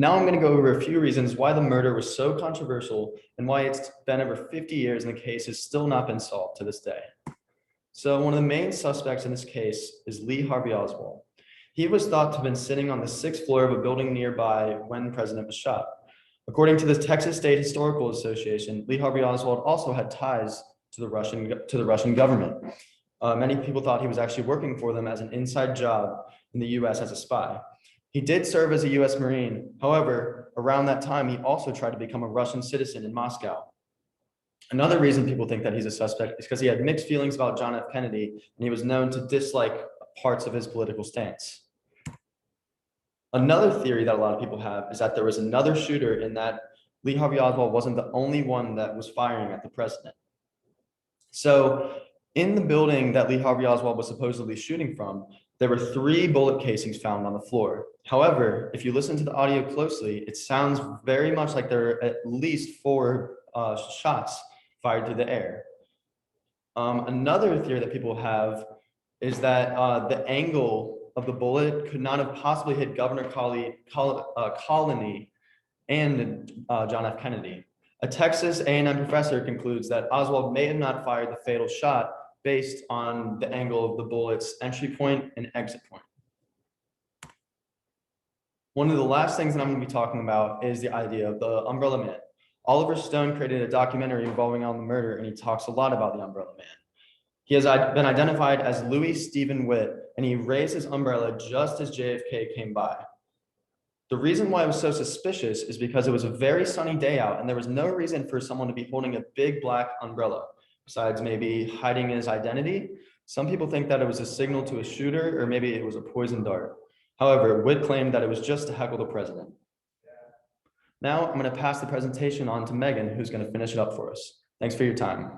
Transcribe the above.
Now I'm going to go over a few reasons why the murder was so controversial and why it's been over 50 years and the case has still not been solved to this day. So one of the main suspects in this case is Lee Harvey Oswald. He was thought to have been sitting on the 6th floor of a building nearby when the president was shot. According to the Texas State Historical Association, Lee Harvey Oswald also had ties to the Russian government. Many people thought he was actually working for them as an inside job in the US as a spy. He did serve as a US Marine. However, around that time, he also tried to become a Russian citizen in Moscow. Another reason people think that he's a suspect is because he had mixed feelings about John F. Kennedy, and he was known to dislike parts of his political stance. Another theory that a lot of people have is that there was another shooter and that Lee Harvey Oswald wasn't the only one that was firing at the president. So in the building that Lee Harvey Oswald was supposedly shooting from, there were 3 bullet casings found on the floor. However, if you listen to the audio closely, it sounds very much like there are at least 4 shots fired through the air. Another theory that people have is that the angle of the bullet could not have possibly hit Governor Colony and John F. Kennedy. A Texas A&M professor concludes that Oswald may have not fired the fatal shot based on the angle of the bullet's entry point and exit point. One of the last things that I'm going to be talking about is the idea of the Umbrella Man. Oliver Stone created a documentary involving on the murder, and he talks a lot about the Umbrella Man. He has been identified as Louis Stephen Witt, and he raised his umbrella just as JFK came by. The reason why it was so suspicious is because it was a very sunny day out, and there was no reason for someone to be holding a big black umbrella. Besides maybe hiding his identity, some people think that it was a signal to a shooter, or maybe it was a poison dart. However, Witt claimed that it was just to heckle the president. Now I'm going to pass the presentation on to Megan, who's going to finish it up for us. Thanks for your time.